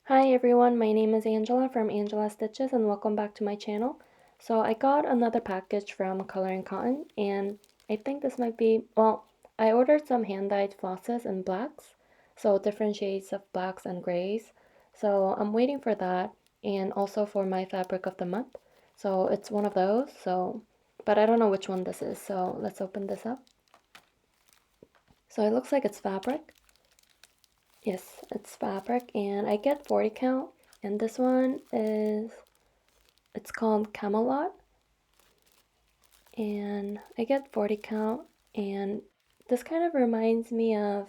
Hi everyone, my name is Angela from Angela Stitches and welcome back to my channel. So I got another package from Color and Cotton and I think this might be, I ordered some hand-dyed flosses in blacks, so different shades of blacks and grays. So I'm waiting for that and also for my fabric of the month. So it's one of those, but I don't know which one this is, so let's open this up. So it looks like it's fabric. Yes, it's fabric and I get 40 count and this one it's called Camelot and I get 40 count and this kind of reminds me of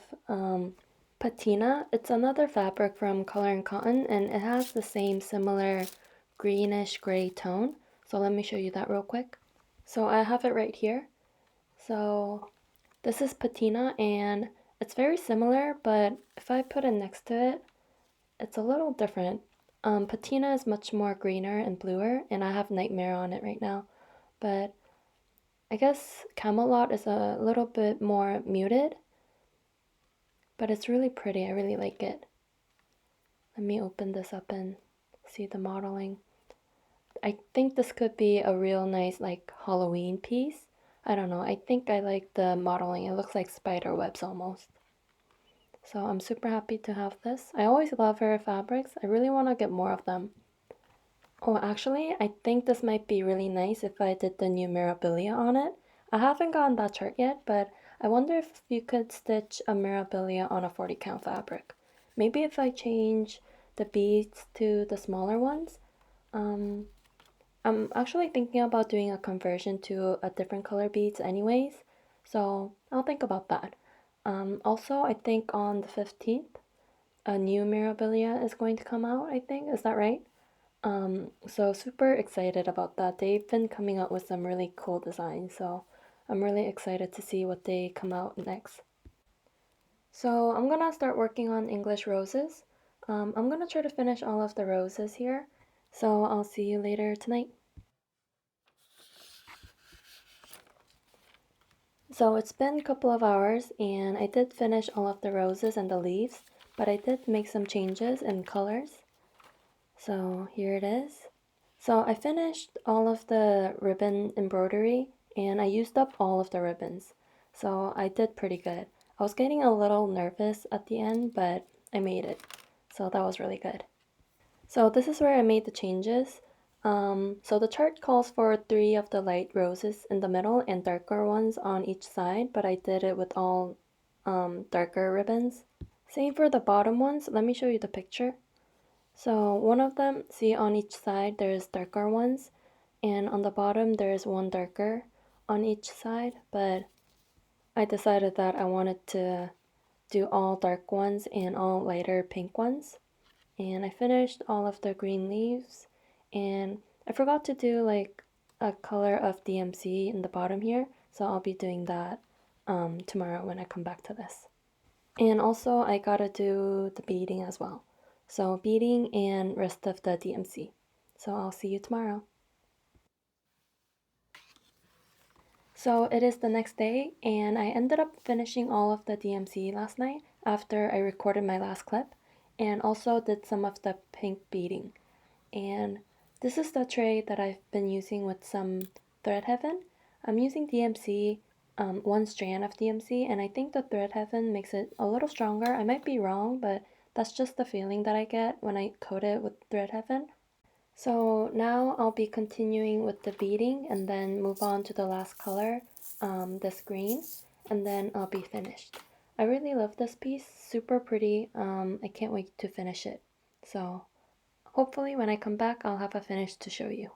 patina. It's another fabric from Color and Cotton and it has the same similar greenish gray tone. So let me show you that real quick. So I have it right here. So this is patina and it's very similar, but if I put it next to it, it's a little different. Patina is much more greener and bluer, and I have Nightmare on it right now. But I guess Camelot is a little bit more muted, but it's really pretty. I really like it. Let me open this up and see the modeling. I think this could be a real nice like Halloween piece. I don't know. I think I like the modeling. It looks like spider webs almost. So I'm super happy to have this. I always love her fabrics. I really want to get more of them. Oh, actually, I think this might be really nice if I did the new Mirabilia on it. I haven't gotten that chart yet, but I wonder if you could stitch a Mirabilia on a 40 count fabric. Maybe if I change the beads to the smaller ones. Um, I'm actually thinking about doing a conversion to a different color beads anyways, so I'll think about that. Also, I think on the 15th, a new Mirabilia is going to come out, I think. Is that right? So super excited about that. They've been coming out with some really cool designs, so I'm really excited to see what they come out next. So I'm gonna start working on English roses. I'm gonna try to finish all of the roses here, so I'll see you later tonight. So it's been a couple of hours and I did finish all of the roses and the leaves, but I did make some changes in colors. So here it is. So I finished all of the ribbon embroidery and I used up all of the ribbons. So I did pretty good. I was getting a little nervous at the end, but I made it. So that was really good. So this is where I made the changes. So the chart calls for 3 of the light roses in the middle and darker ones on each side, but I did it with all darker ribbons. Same for the bottom ones. Let me show you the picture. So one of them, see on each side there's darker ones, and on the bottom there's one darker on each side, but I decided that I wanted to do all dark ones and all lighter pink ones. And I finished all of the green leaves, and I forgot to do like a color of DMC in the bottom here, so I'll be doing that tomorrow when I come back to this. And also I gotta do the beading as well. So beading and rest of the DMC. So I'll see you tomorrow. So it is the next day and I ended up finishing all of the DMC last night after I recorded my last clip and also did some of the pink beading. And this is the tray that I've been using with some Thread Heaven. I'm using DMC, one strand of DMC, and I think the Thread Heaven makes it a little stronger. I might be wrong, but that's just the feeling that I get when I coat it with Thread Heaven. So now I'll be continuing with the beading and then move on to the last color, this green, and then I'll be finished. I really love this piece, super pretty. I can't wait to finish it. So hopefully when I come back, I'll have a finish to show you.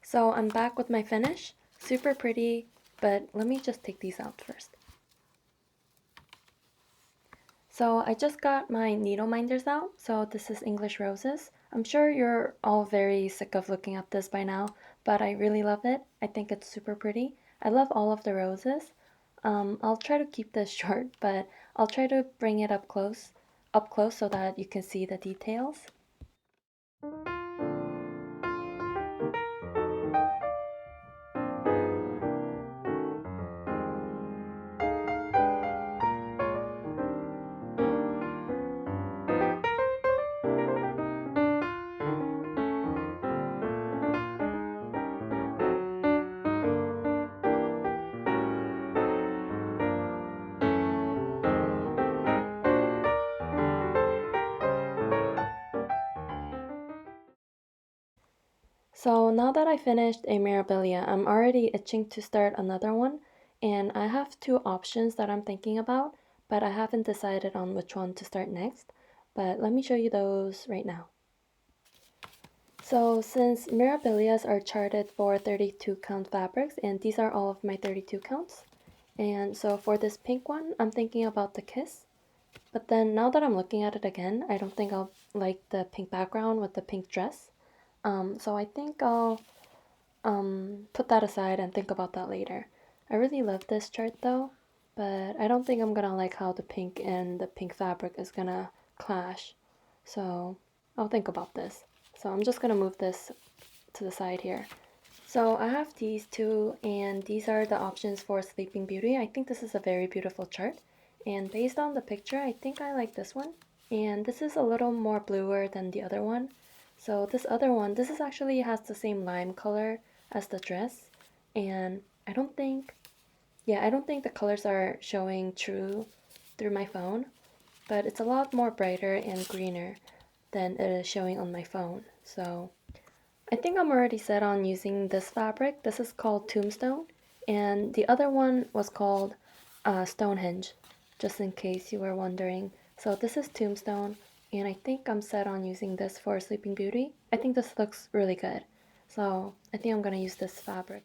So I'm back with my finish, super pretty, but let me just take these out first. So I just got my needle minders out. So this is English Roses. I'm sure you're all very sick of looking at this by now, but I really love it. I think it's super pretty. I love all of the roses. I'll try to keep this short, but I'll try to bring it up close so that you can see the details. So now that I finished a Mirabilia, I'm already itching to start another one, and I have two options that I'm thinking about, but I haven't decided on which one to start next. But let me show you those right now. So since Mirabilias are charted for 32 count fabrics, and these are all of my 32 counts, and so for this pink one, I'm thinking about the Kiss. But then now that I'm looking at it again, I don't think I'll like the pink background with the pink dress. So I think I'll put that aside and think about that later. I really love this chart though, but I don't think I'm gonna like how the pink and the pink fabric is gonna clash. So I'll think about this. So I'm just gonna move this to the side here. So I have these two, and these are the options for Sleeping Beauty. I think this is a very beautiful chart. And based on the picture, I think I like this one. And this is a little more bluer than the other one. So this other one, this is actually has the same lime color as the dress. And I don't think the colors are showing true through my phone. But it's a lot more brighter and greener than it is showing on my phone. So I think I'm already set on using this fabric. This is called Tombstone, and the other one was called Stonehenge, just in case you were wondering. So this is Tombstone, and I think I'm set on using this for Sleeping Beauty. I think this looks really good. So I think I'm gonna use this fabric.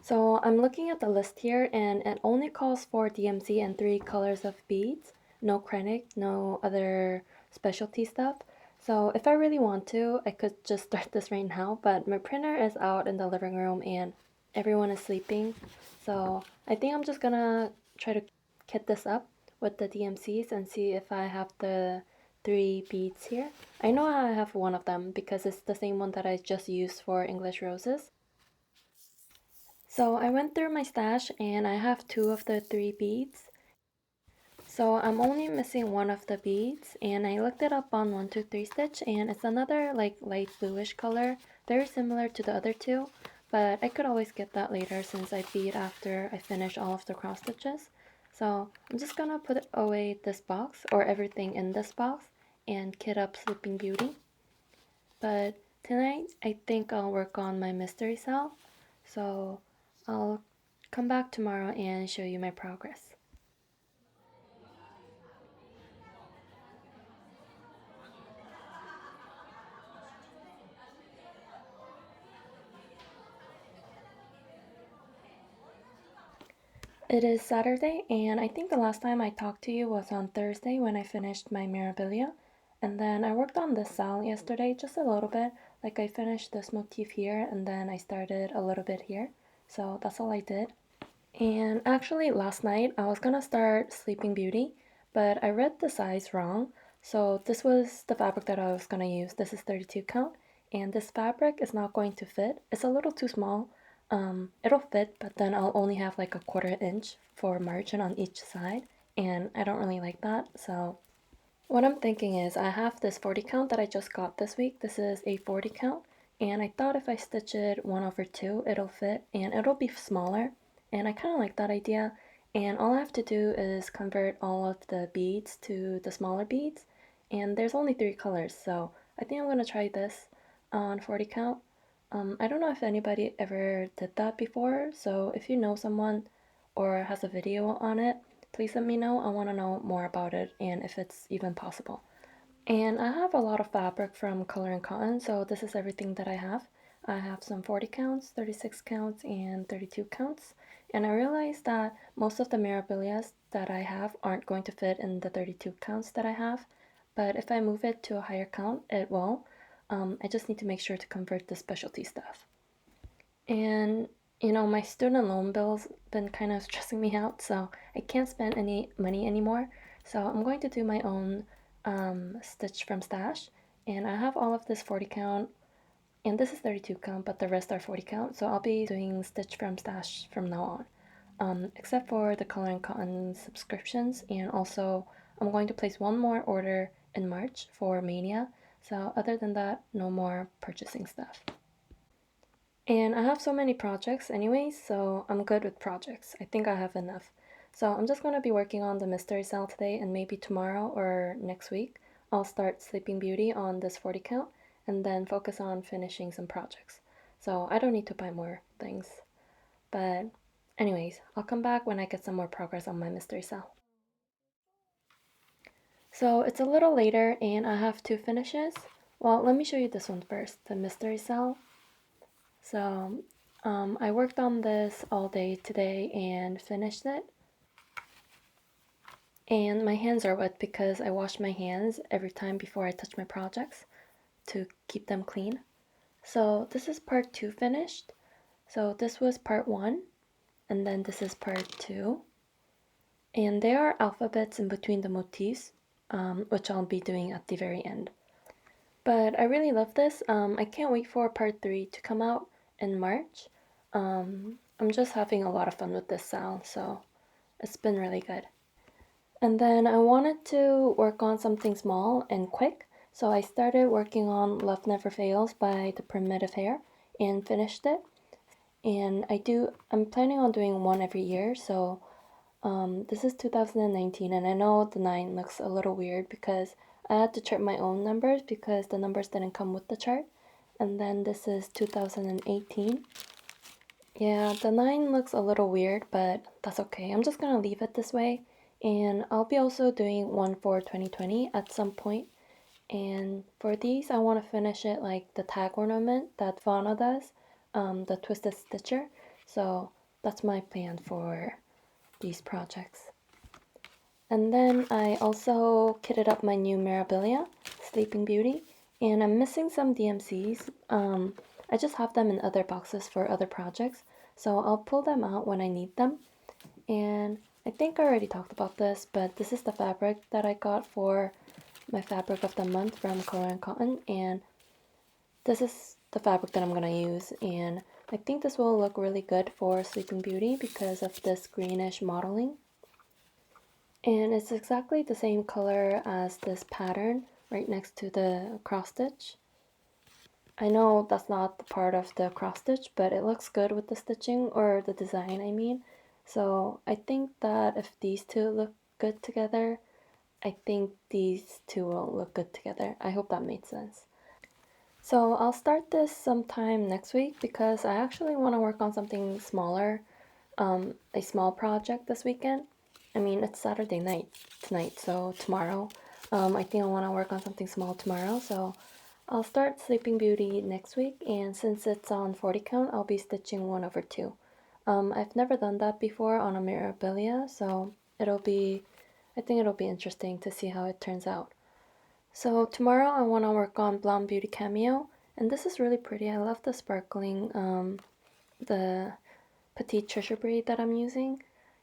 So I'm looking at the list here, and it only calls for DMC and 3 colors of beads, no krennic, no other specialty stuff. So if I really want to, I could just start this right now, but my printer is out in the living room and everyone is sleeping. So I think I'm just gonna try to kit this up with the DMCs and see if I have the 3 beads here. I know I have one of them because it's the same one that I just used for English roses. So I went through my stash and I have 2 of the 3 beads. So I'm only missing one of the beads, and I looked it up on 123 Stitch, and it's another like light bluish color, very similar to the other two, but I could always get that later since I bead after I finish all of the cross stitches. So I'm just gonna put away this box or everything in this box and kit up Sleeping Beauty. But tonight I think I'll work on my mystery cell. So I'll come back tomorrow and show you my progress. It is Saturday, and I think the last time I talked to you was on Thursday when I finished my Mirabilia. And then I worked on this cell yesterday just a little bit. Like I finished this motif here, and then I started a little bit here. So that's all I did. And actually, last night I was gonna start Sleeping Beauty, but I read the size wrong. So this was the fabric that I was gonna use. This is 32 count, and this fabric is not going to fit. It's a little too small. It'll fit, but then I'll only have like a 1/4 inch for margin on each side, and I don't really like that. So what I'm thinking is I have this 40 count that I just got this week. This is a 40 count, and I thought if I stitch it 1/2, it'll fit and it'll be smaller. And I kind of like that idea. And all I have to do is convert all of the beads to the smaller beads. And there's only 3 colors, so I think I'm gonna try this on 40 count. I don't know if anybody ever did that before, so if you know someone or has a video on it, please let me know. I want to know more about it and if it's even possible. And I have a lot of fabric from Color and Cotton, so this is everything that I have. I have some 40 counts, 36 counts, and 32 counts. And I realized that most of the Mirabilias that I have aren't going to fit in the 32 counts that I have. But if I move it to a higher count, it will. I just need to make sure to convert the specialty stuff. And my student loan bill's been kind of stressing me out, so I can't spend any money anymore. So I'm going to do my own stitch from stash, and I have all of this 40 count, and this is 32 count, but the rest are 40 count. So I'll be doing stitch from stash from now on, except for the Color and Cotton subscriptions, and also I'm going to place one more order in March for Mania. So other than that, no more purchasing stuff. And I have so many projects anyways, so I'm good with projects. I think I have enough. So I'm just going to be working on the mystery cell today, and maybe tomorrow or next week I'll start Sleeping Beauty on this 40 count. and then focus on finishing some projects. So I don't need to buy more things. But anyways, I'll come back when I get some more progress on my mystery cell. So it's a little later and I have two finishes. Well, let me show you this one first, the mystery cell. So I worked on this all day today and finished it. And my hands are wet because I wash my hands every time before I touch my projects to keep them clean. So this is part 2 finished. So this was part 1, and then this is part 2. And there are alphabets in between the motifs, which I'll be doing at the very end. But I really love this. I can't wait for part 3 to come out in March. I'm just having a lot of fun with this cell, so it's been really good. And then I wanted to work on something small and quick, so I started working on Love Never Fails by The Primitive Hair and finished it. And I'm planning on doing one every year, so this is 2019, and I know the 9 looks a little weird because I had to chart my own numbers because the numbers didn't come with the chart. And then this is 2018. Yeah, the 9 looks a little weird, but that's okay. I'm just gonna leave it this way. And I'll be also doing one for 2020 at some point. And for these, I want to finish it like the tag ornament that Fauna does, the Twisted Stitcher. So that's my plan for these projects. And then I also kitted up my new Mirabilia, Sleeping Beauty, and I'm missing some DMCs. I just have them in other boxes for other projects, so I'll pull them out when I need them. And I think I already talked about this, but this is the fabric that I got for my fabric of the month from Color & Cotton, and this is the fabric that I'm going to use, and I think this will look really good for Sleeping Beauty because of this greenish modeling. And it's exactly the same color as this pattern right next to the cross stitch. I know that's not the part of the cross stitch, but it looks good with the stitching, or the design I mean. So I think that if these two look good together, I think these two will look good together. I hope that made sense. So I'll start this sometime next week because I actually want to work on something smaller, a small project this weekend. I mean, it's Saturday night tonight, so tomorrow. I think I want to work on something small tomorrow, so I'll start Sleeping Beauty next week, and since it's on 40 count, I'll be stitching 1/2. I've never done that before on a Mirabilia, so I think it'll be interesting to see how it turns out. So tomorrow I want to work on Blonde Beauty Cameo, and this is really pretty. I love the sparkling, the petite treasure braid that I'm using,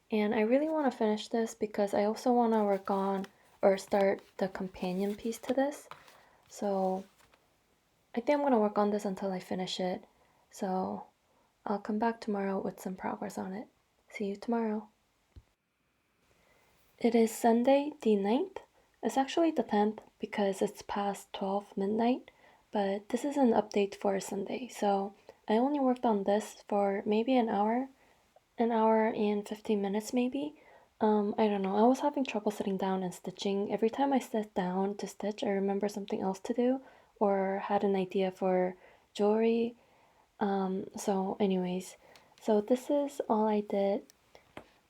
and I really want to finish this because I also want to work on or start the companion piece to this. So I think I'm going to work on this until I finish it. So I'll come back tomorrow with some progress on it. See you tomorrow. It is Sunday the 9th. It's actually the 10th because it's past 12 midnight, but this is an update for Sunday. So I only worked on this for maybe an hour and 15 minutes maybe. I don't know. I was having trouble sitting down and stitching. Every time I sat down to stitch, I remember something else to do or had an idea for jewelry. So anyways, so this is all I did,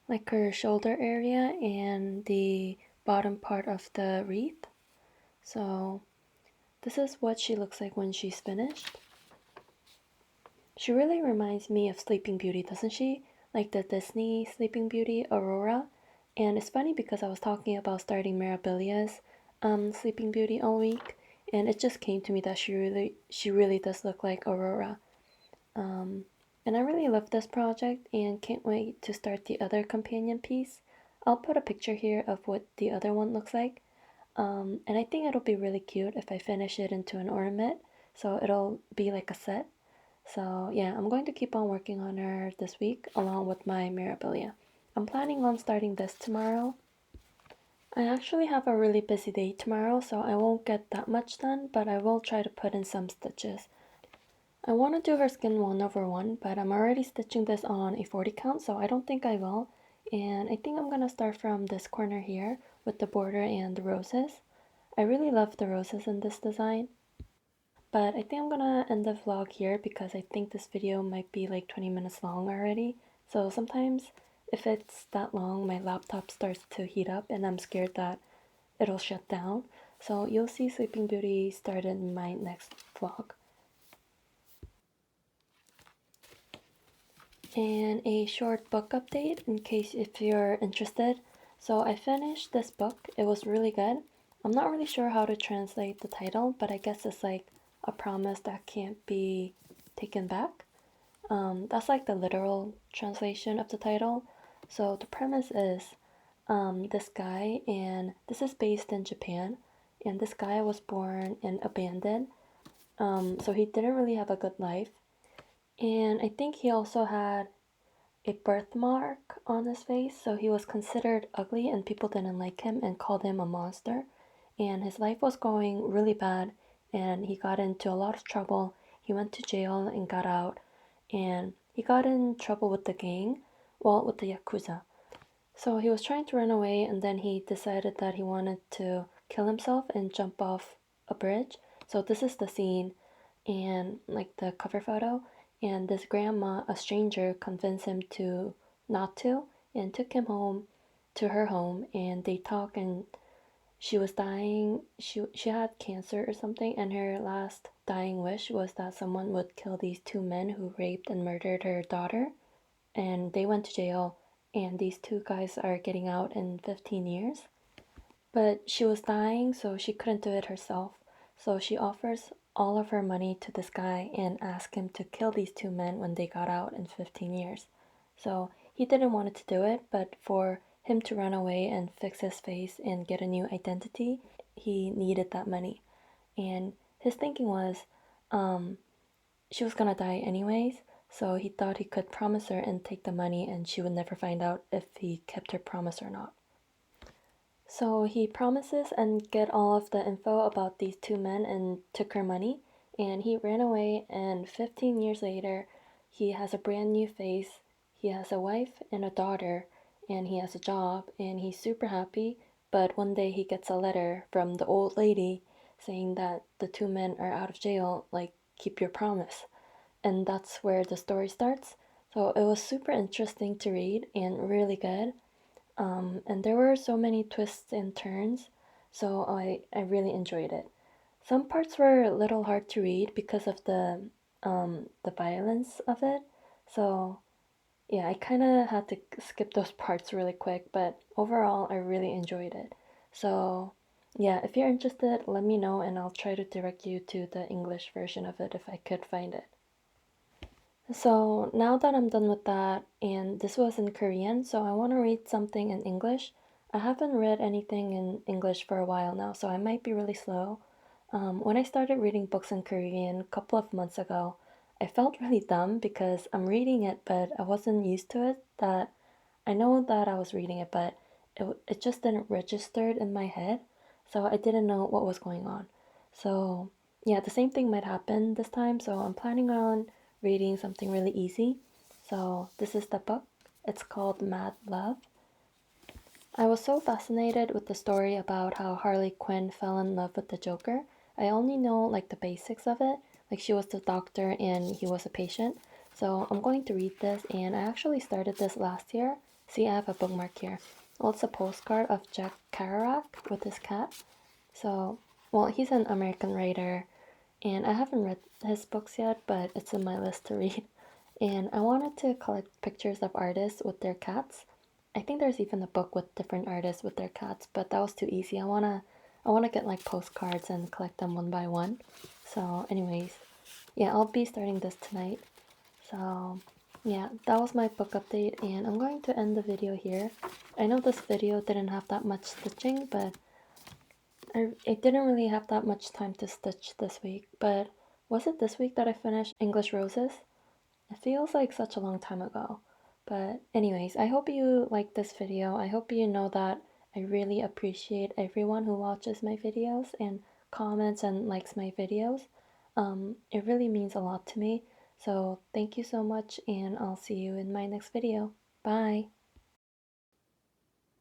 like her shoulder area and the bottom part of the wreath. So this is what she looks like when she's finished. She really reminds me of Sleeping Beauty, doesn't she? Like the Disney Sleeping Beauty, Aurora. And it's funny because I was talking about starting Mirabilia's Sleeping Beauty all week, and it just came to me that she really does look like Aurora. Um, and I really love this project and can't wait to start the other companion piece. I'll put a picture here of what the other one looks like. And I think it'll be really cute if I finish it into an ornament, so it'll be like a set. So yeah, I'm going to keep on working on her this week along with my Mirabilia. I'm planning on starting this tomorrow. I actually have a really busy day tomorrow, so I won't get that much done, but I will try to put in some stitches. I want to do her skin 1/1, but I'm already stitching this on a 40 count, so I don't think I will. And I think I'm going to start from this corner here with the border and the roses. I really love the roses in this design. But I think I'm gonna end the vlog here because I think this video might be like 20 minutes long already. So sometimes if it's that long, my laptop starts to heat up and I'm scared that it'll shut down. So you'll see Sleeping Beauty start in my next vlog. And a short book update in case if you're interested. So I finished this book. It was really good. I'm not really sure how to translate the title, but I guess it's like a promise that can't be taken back. That's like the literal translation of the title. So the premise is this guy, and this is based in Japan, and this guy was born and abandoned. So he didn't really have a good life. And I think he also had a birthmark on his face, so he was considered ugly and people didn't like him and called him a monster. And his life was going really bad and he got into a lot of trouble. He went to jail and got out, and he got in trouble with the gang, well, with the Yakuza. So he was trying to run away and then he decided that he wanted to kill himself and jump off a bridge. So this is the scene and like the cover photo. And this grandma, a stranger, convinced him to not to and took him home to her home and they talked and she was dying. She had cancer or something and her last dying wish was that someone would kill these two men who raped and murdered her daughter, and they went to jail and these two guys are getting out in 15 years. But she was dying, so she couldn't do it herself. So she offers all of her money to this guy and asks him to kill these two men when they got out in 15 years. So he didn't want to do it, but for him to run away and fix his face and get a new identity, he needed that money. And his thinking was, um, she was gonna die anyways, so he thought he could promise her and take the money and she would never find out if he kept her promise or not. So he promises and get all of the info about these two men and took her money, and he ran away, and 15 years later he has a brand new face, he has a wife and a daughter, and he has a job and he's super happy. But one day he gets a letter from the old lady saying that the two men are out of jail, like keep your promise. And that's where the story starts. So it was super interesting to read and really good. And there were so many twists and turns, so I really enjoyed it. Some parts were a little hard to read because of the violence of it. So yeah, I kind of had to skip those parts really quick, but overall I really enjoyed it. So yeah, if you're interested, let me know and I'll try to direct you to the English version of it if I could find it. So now that I'm done with that, and this was in Korean, so I want to read something in English. I haven't read anything in English for a while now, so I might be really slow. When I started reading books in Korean a couple of months ago, I felt really dumb because I'm reading it, but I wasn't used to it. That I know that I was reading it, but it just didn't register in my head, so I didn't know what was going on. So yeah, the same thing might happen this time, so I'm planning on reading something really easy. So this is the book. It's called Mad Love. I was so fascinated with the story about how Harley Quinn fell in love with the Joker. I only know like the basics of it. Like she was the doctor and he was a patient. So I'm going to read this, and I actually started this last year. See, I have a bookmark here. Well, it's a postcard of Jack Kerouac with his cat. So, well, he's an American writer and I haven't read his books yet, but it's in my list to read. And I wanted to collect pictures of artists with their cats. I think there's even a book with different artists with their cats, but that was too easy. I wanna get like postcards and collect them one by one. So, anyways, yeah, I'll be starting this tonight. So, yeah, that was my book update, and I'm going to end the video here. I know this video didn't have that much stitching, but I didn't really have that much time to stitch this week, but was it this week that I finished English Roses? It feels like such a long time ago. But anyways, I hope you like this video. I hope you know that I really appreciate everyone who watches my videos and comments and likes my videos. It really means a lot to me. So thank you so much, and I'll see you in my next video. Bye!